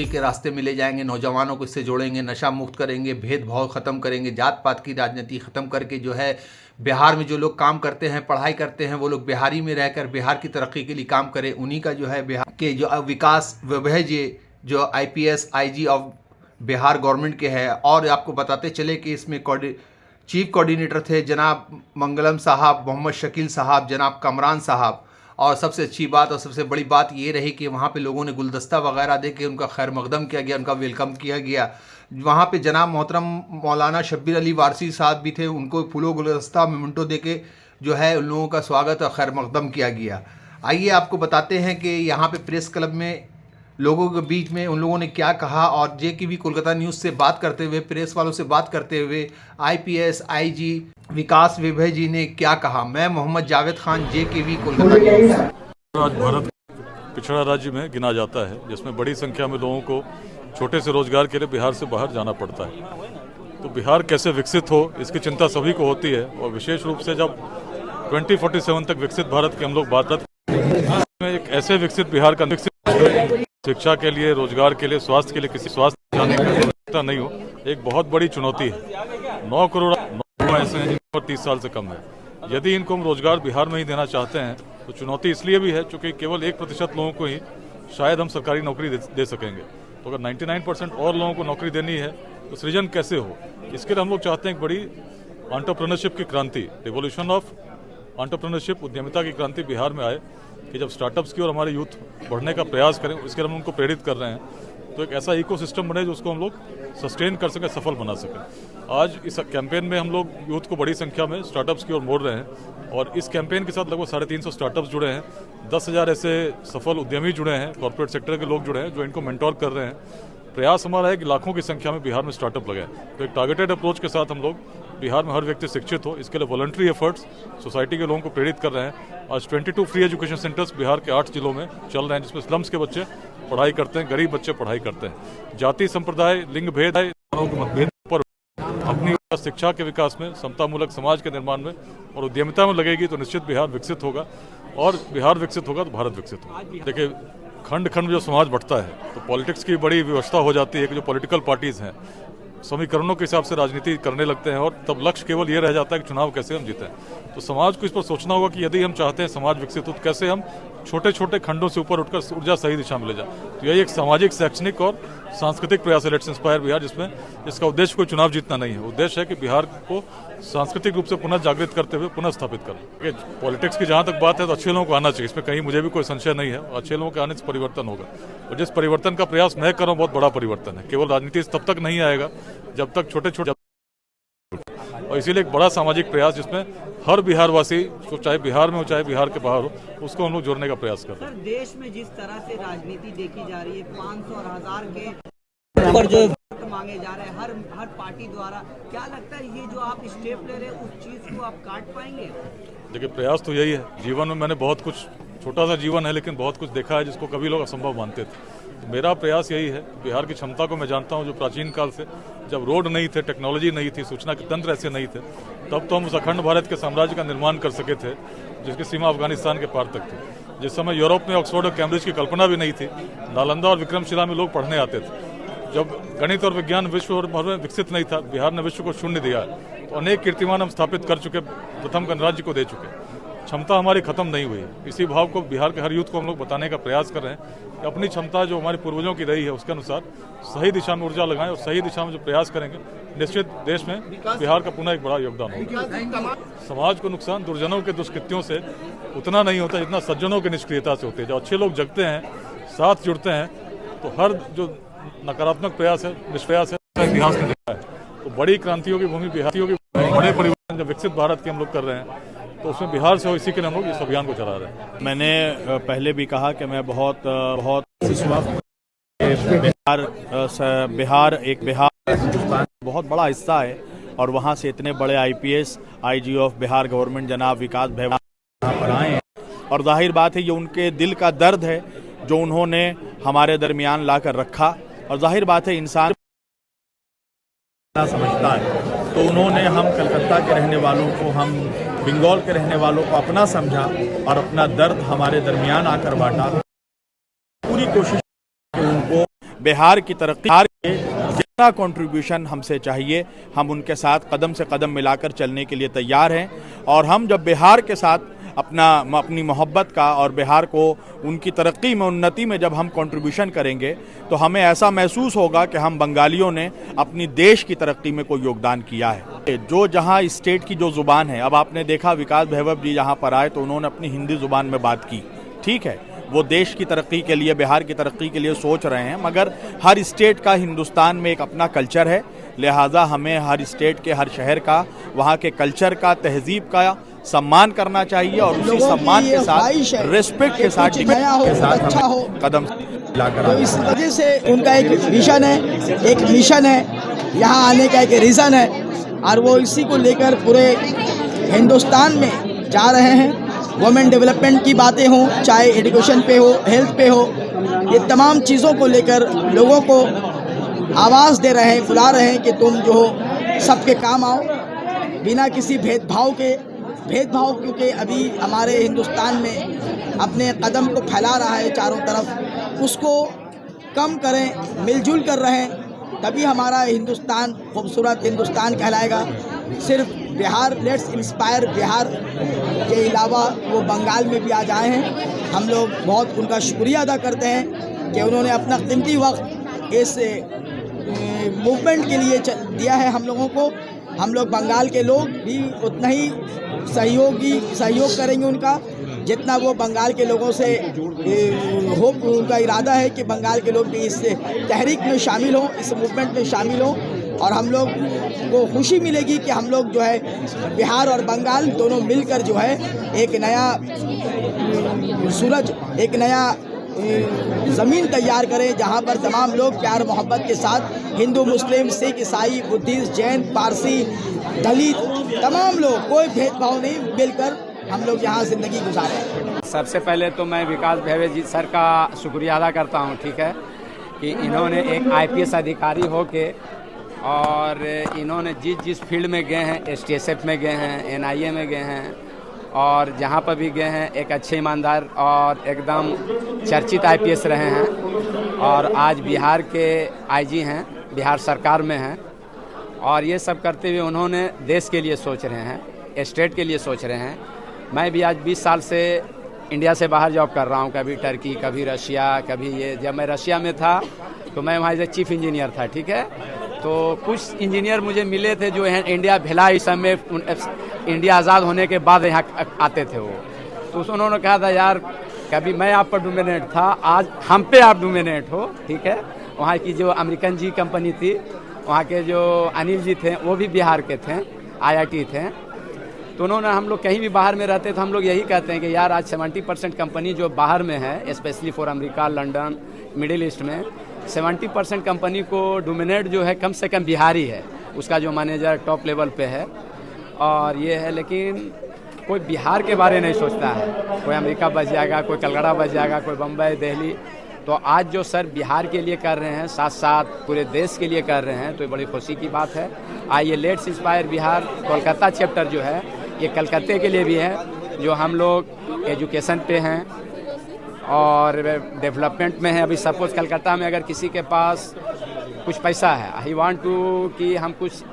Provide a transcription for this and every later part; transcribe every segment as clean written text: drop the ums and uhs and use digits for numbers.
तरक्की के रास्ते में ले जाएंगे, नौजवानों को इससे जोड़ेंगे, नशा मुक्त करेंगे, भेदभाव ख़त्म करेंगे, जात पात की राजनीति ख़त्म करके जो है बिहार में जो लोग काम करते हैं, पढ़ाई करते हैं, वो लोग बिहारी में रहकर बिहार की तरक्की के लिए काम करें। उन्हीं का जो है बिहार के जो विकास वह जो IPS IG of Bihar government के हैं। और आपको बताते चले कि इसमें चीफ कोऑर्डिनेटर थे जनाब मंगलम साहब, मोहम्मद शकील साहब, जनाब कमरान साहब। और सबसे अच्छी बात और सबसे बड़ी बात ये रही कि वहाँ पे लोगों ने गुलदस्ता वगैरह दे के उनका खैर मकदम किया गया, उनका वेलकम किया गया। वहाँ पे जनाब मोहतरम मौलाना शब्बीर अली वारसी साहब भी थे, उनको फूलों गुलदस्ता मेमेंटो दे के जो है उन लोगों का स्वागत और खैर मकदम किया गया। आइए आपको बताते हैं कि यहाँ पे प्रेस क्लब में लोगों के बीच में उन लोगों ने क्या कहा। और JKV कोलकाता न्यूज़ से बात करते हुए, प्रेस वालों से बात करते हुए IPS IG विकास विभय जी ने क्या कहा। मैं मोहम्मद जावेद खान, JKV कोलकाता न्यूज़। आज भारत पिछड़ा राज्य में गिना जाता है, जिसमें बड़ी संख्या में लोगों को छोटे से रोजगार के लिए बिहार से बाहर जाना पड़ता है। तो बिहार कैसे विकसित हो, इसकी चिंता सभी को होती है। और विशेष रूप से जब 2047 तक विकसित भारत की हम लोग बात करते हैं, एक ऐसे विकसित बिहार का शिक्षा के लिए, रोजगार के लिए, स्वास्थ्य के लिए किसी स्वास्थ्य जाने की आवश्यकता नहीं हो, एक बहुत बड़ी चुनौती है। 9 करोड़ ऐसे हैं जिनकी उम्र 30 साल से कम है। यदि इनको हम रोजगार बिहार में ही देना चाहते हैं तो चुनौती इसलिए भी है क्योंकि केवल 1% लोगों को ही शायद हम सरकारी नौकरी दे सकेंगे। तो अगर 99% और लोगों को नौकरी देनी है तो सृजन कैसे हो, इसके लिए हम लोग चाहते हैं एक बड़ी एंटरप्रेन्योरशिप की क्रांति, रिवॉल्यूशन ऑफ एंटरप्रेन्योरशिप, उद्यमिता की क्रांति बिहार में आए कि जब स्टार्टअप्स की और हमारे यूथ बढ़ने का प्रयास करें, इसके लिए हम उनको प्रेरित कर रहे हैं। तो एक ऐसा इकोसिस्टम बने जो उसको हम लोग सस्टेन कर सकें, सफल बना सकें। आज इस कैंपेन में हम लोग यूथ को बड़ी संख्या में स्टार्टअप्स की ओर मोड़ रहे हैं और इस कैंपेन के साथ लगभग 350 स्टार्टअप्स जुड़े हैं। 10,000 ऐसे सफल उद्यमी जुड़े हैं, कॉर्पोरेट सेक्टर के लोग जुड़े हैं जो इनको मेंटोर कर रहे हैं। प्रयास हमारा है कि लाखों की संख्या में बिहार में स्टार्टअप लगे। तो एक टारगेटेड अप्रोच के साथ हम लोग बिहार में हर व्यक्ति शिक्षित हो, इसके लिए वॉलंटरी एफर्ट्स सोसाइटी के लोगों को प्रेरित कर रहे हैं। आज 22 फ्री एजुकेशन सेंटर्स बिहार के 8 जिलों में चल रहे हैं, जिसमें स्लम्स के बच्चे पढ़ाई करते हैं, गरीब बच्चे पढ़ाई करते हैं। जाति संप्रदाय, लिंग भेद, मतभेद पर अपनी शिक्षा के विकास में, समतामूलक समाज के निर्माण में और उद्यमिता में लगेगी तो निश्चित बिहार विकसित होगा। और बिहार विकसित होगा तो भारत विकसित होगा। देखिए, खंड खंड जो समाज बढ़ता है तो पॉलिटिक्स की बड़ी व्यवस्था हो जाती है कि जो पॉलिटिकल पार्टीज हैं समीकरणों के हिसाब से राजनीति करने लगते हैं और तब लक्ष्य केवल ये रह जाता है कि चुनाव कैसे हम जीतें। तो समाज को इस पर सोचना होगा कि यदि हम चाहते हैं समाज विकसित हो तो कैसे हम छोटे छोटे खंडों से ऊपर उठकर ऊर्जा सही दिशा में ले जाए। तो यही एक सामाजिक, शैक्षणिक और सांस्कृतिक प्रयास है लेट्स इंस्पायर बिहार, जिसमें इसका उद्देश्य कोई चुनाव जीतना नहीं है। उद्देश्य है कि बिहार को सांस्कृतिक रूप से पुनः जागृत करते हुए पुनः स्थापित करें। पॉलिटिक्स की जहाँ तक बात है तो अच्छे लोगों को आना चाहिए, इसमें कहीं मुझे भी कोई संशय नहीं है। अच्छे लोगों के आने से परिवर्तन होगा और जिस परिवर्तन का प्रयास मैं कर रहा हूँ बहुत बड़ा परिवर्तन है। केवल राजनीति तब तक नहीं आएगा जब तक छोटे छोटे, और इसीलिए एक बड़ा सामाजिक प्रयास जिसमें हर बिहारवासी, चाहे बिहार में हो चाहे बिहार के बाहर हो, उसको हम लोग जोड़ने का प्रयास कर रहे हैं। सर, देश में जिस तरह से राजनीति देखी जा रही है, 500 और 1000 के ऊपर जो मांगे जा रहे हैं हर पार्टी द्वारा, क्या लगता है ये जो आप स्टेप ले रहे हैं उस चीज को आप काट पाएंगे? देखिए, प्रयास तो यही है। जीवन में मैंने बहुत कुछ, छोटा सा जीवन है लेकिन बहुत कुछ देखा है जिसको कभी लोग असंभव मानते थे। तो मेरा प्रयास यही है, बिहार की क्षमता को मैं जानता हूं जो प्राचीन काल से, जब रोड नहीं थे, टेक्नोलॉजी नहीं थी, सूचना के तंत्र ऐसे नहीं थे, तब तो हम उस अखंड भारत के साम्राज्य का निर्माण कर सके थे जिसकी सीमा अफगानिस्तान के पार तक थी। जिस समय यूरोप में ऑक्सफोर्ड और कैम्ब्रिज की कल्पना भी नहीं थी, नालंदा और विक्रमशिला में लोग पढ़ने आते थे। जब गणित और विज्ञान विश्व भर में विकसित नहीं था, बिहार ने विश्व को शून्य दिया। तो अनेक कीर्तिमान हम स्थापित कर चुके, प्रथम गणराज्य को दे चुके। क्षमता हमारी खत्म नहीं हुई। इसी भाव को बिहार के हर यूथ को हम लोग बताने का प्रयास कर रहे हैं कि अपनी क्षमता जो हमारे पूर्वजों की रही है उसके अनुसार सही दिशा में ऊर्जा लगाएं और सही दिशा में जो प्रयास करेंगे निश्चित देश में बिहार का पुनः एक बड़ा योगदान होगा। समाज को नुकसान दुर्जनों के दुष्कृत्यों से उतना नहीं होता जितना सज्जनों की निष्क्रियता से होती है। जब अच्छे लोग जगते हैं, साथ जुड़ते हैं, तो हर जो नकारात्मक प्रयास है, निष्प्रयास है, इतिहास में देखा है। तो बड़ी क्रांतियों की भूमि बिहार की, बड़े परिवर्तन जब विकसित भारत के हम लोग कर रहे हैं तो उसमें बिहार से हो, इसी के लिए हम लोग इस अभियान को चला रहे हैं। मैंने पहले भी कहा कि मैं बहुत बिहार एक बहुत बड़ा हिस्सा है और वहाँ से इतने बड़े IPS IG of Bihar government जनाब विकास भैया पर आए हैं और जाहिर बात है ये उनके दिल का दर्द है जो उन्होंने हमारे दरमियान लाकर रखा। और जाहिर बात है इंसान समझता है तो उन्होंने हम कलकत्ता के रहने वालों को, हम बंगाल के रहने वालों को अपना समझा और अपना दर्द हमारे दरमियान आकर बांटा। पूरी कोशिश कि उनको बिहार की तरक्की, बिहार के जितना कंट्रीब्यूशन हमसे चाहिए हम उनके साथ कदम से कदम मिलाकर चलने के लिए तैयार हैं। और हम जब बिहार के साथ अपनी मोहब्बत का और बिहार को उनकी तरक्की में, उन्नति में जब हम कंट्रीब्यूशन करेंगे तो हमें ऐसा महसूस होगा कि हम बंगालियों ने अपनी देश की तरक्की में कोई योगदान किया है। जो जहां स्टेट की जो ज़ुबान है, अब आपने देखा विकास भैरव जी यहाँ पर आए तो उन्होंने अपनी हिंदी ज़ुबान में बात की, ठीक है, वो देश की तरक्की के लिए, बिहार की तरक्की के लिए सोच रहे हैं, मगर हर स्टेट का हिंदुस्तान में एक अपना कल्चर है, लिहाजा हमें हर स्टेट के, हर शहर का, वहाँ के कल्चर का, तहजीब का सम्मान करना चाहिए और उसी सम्मान के साथ, रिस्पेक्ट के साथ अच्छा हो कदम लाकर, तो इस वजह से उनका एक विजन है, एक मिशन है, यहाँ आने का एक रीज़न है और वो इसी को लेकर पूरे हिंदुस्तान में जा रहे हैं। वुमेन डेवलपमेंट की बातें हों, चाहे एजुकेशन पे हो, हेल्थ पे हो, ये तमाम चीज़ों को लेकर लोगों को आवाज़ दे रहे हैं, बुला रहे हैं कि तुम जो हो सबके काम आओ बिना किसी भेदभाव के। क्योंकि अभी हमारे हिंदुस्तान में अपने कदम को फैला रहा है चारों तरफ, उसको कम करें, मिलजुल कर रहें, तभी हमारा हिंदुस्तान खूबसूरत हिंदुस्तान कहलाएगा। सिर्फ बिहार, लेट्स इंस्पायर बिहार के अलावा वो बंगाल में भी आ जाए हैं। हम लोग बहुत उनका शुक्रिया अदा करते हैं कि उन्होंने अपना कीमती वक्त इस मूवमेंट के लिए दिया है हम लोगों को। हम लोग बंगाल के लोग भी उतना ही सहयोग करेंगे उनका, जितना वो बंगाल के लोगों से होप, उनका इरादा है कि बंगाल के लोग भी इस तहरीक में शामिल हों, इस मूवमेंट में शामिल हों। और हम लोग को खुशी मिलेगी कि हम लोग जो है बिहार और बंगाल दोनों मिलकर जो है एक नया सूरज, एक नया ज़मीन तैयार करें जहां पर तमाम लोग प्यार मोहब्बत के साथ, हिंदू, मुस्लिम, सिख, ईसाई, बुद्धिस्ट, जैन, पारसी, दलित, तमाम लोग, कोई भेदभाव नहीं, मिलकर हम लोग यहाँ ज़िंदगी गुजारें। सबसे पहले तो मैं विकास भैरव जी सर का शुक्रिया अदा करता हूँ, ठीक है, कि इन्होंने एक IPS अधिकारी होके और इन्होंने जिस फील्ड में गए हैं, STSF में गए हैं, NIA में गए हैं और जहाँ पर भी गए हैं एक अच्छे ईमानदार और एकदम चर्चित IPS रहे हैं और आज बिहार के IG हैं, बिहार सरकार में हैं। और ये सब करते हुए उन्होंने देश के लिए सोच रहे हैं, स्टेट के लिए सोच रहे हैं। मैं भी आज 20 साल से इंडिया से बाहर जॉब कर रहा हूँ, कभी टर्की, कभी रशिया, कभी ये। जब मैं रशिया में था तो मैं वहाँ से चीफ इंजीनियर था, ठीक है। तो कुछ इंजीनियर मुझे मिले थे जो यहाँ इंडिया भिलाई, इस समय इंडिया आज़ाद होने के बाद यहाँ आते थे वो। तो उन्होंने कहा था यार कभी मैं आप पर डोमिनेट था, आज हम पे आप डोमिनेट हो, ठीक है। वहाँ की जो अमेरिकन जी कंपनी थी, वहाँ के जो अनिल जी थे वो भी बिहार के थे, IIT थे। तो उन्होंने, हम लोग कहीं भी बाहर में रहते तो हम लोग यही कहते हैं कि यार आज 70% कंपनी जो बाहर में है, specially for America, London, middle east में 70% कंपनी को डोमिनेट जो है कम से कम बिहारी है, उसका जो मैनेजर टॉप लेवल पे है और ये है। लेकिन कोई बिहार के बारे नहीं सोचता है, कोई अमेरिका बच जाएगा, कोई कलकत्ता बच जाएगा, कोई बम्बई, दिल्ली। तो आज जो सर बिहार के लिए कर रहे हैं, साथ साथ पूरे देश के लिए कर रहे हैं, तो ये बड़ी खुशी की बात है। आइए let's inspire Bihar Kolkata chapter जो है ये कलकत्ते के लिए भी है, जो हम लोग एजुकेशन पे हैं और डेवलपमेंट में है। अभी सपोज कलकत्ता में अगर किसी के पास कुछ पैसा है, आई वांट टू कि हम कुछ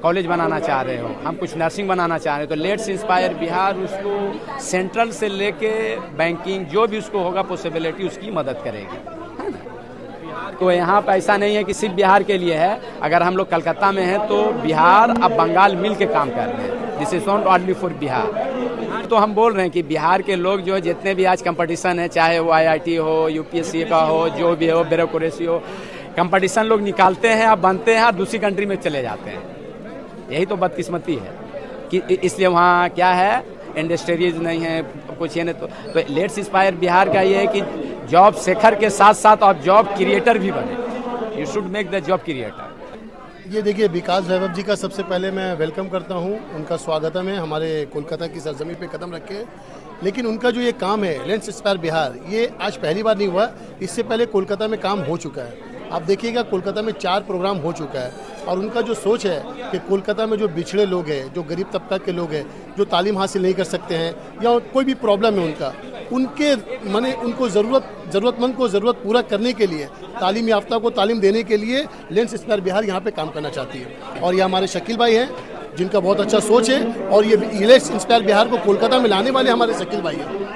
कॉलेज बनाना चाह रहे हो, हम कुछ नर्सिंग बनाना चाह रहे हो, तो लेट्स इंस्पायर बिहार उसको सेंट्रल से लेके बैंकिंग जो भी उसको होगा पॉसिबिलिटी उसकी मदद करेगी, है ना। तो यहाँ पर ऐसा नहीं है कि सिर्फ बिहार के लिए है। अगर हम लोग कलकत्ता में हैं तो बिहार अब बंगाल मिल के काम कर रहे हैं, this is not only for Bihar. तो हम बोल रहे हैं कि बिहार के लोग जो जितने भी आज कंपटीशन है, चाहे वो IIT हो, UPSC का हो, जो भी हो, ब्यूरोक्रेसी हो, कंपटीशन लोग निकालते हैं, अब बनते हैं और दूसरी कंट्री में चले जाते हैं। यही तो बदकिस्मती है कि इसलिए वहाँ क्या है, इंडस्ट्रीज नहीं है, कुछ ये नहीं। तो लेट्स इंस्पायर बिहार का ये है कि जॉब सेकर के साथ साथ आप जॉब क्रिएटर भी बने, you should make the job creator. ये देखिए, विकास भैरव जी का सबसे पहले मैं वेलकम करता हूँ, उनका स्वागतम है हमारे कोलकाता की सरजमी पे कदम रखे। लेकिन उनका जो ये काम है लेट्स इंस्पायर बिहार, ये आज पहली बार नहीं हुआ, इससे पहले कोलकाता में काम हो चुका है। आप देखिएगा कोलकाता में 4 प्रोग्राम हो चुका है और उनका जो सोच है कि कोलकाता में जो बिछड़े लोग हैं, जो गरीब तबका के लोग हैं, जो तालीम हासिल नहीं कर सकते हैं या कोई भी प्रॉब्लम है उनका, उनके माने उनको ज़रूरतमंद को ज़रूरत पूरा करने के लिए, तालीम याफ्ता को तालीम देने के लिए लेंस इंस्पायर बिहार यहाँ पे काम करना चाहती है। और ये हमारे शकील भाई हैं जिनका बहुत अच्छा सोच है और ये लेंस इंस्पायर बिहार को कोलकाता में लाने वाले हमारे शकील भाई हैं।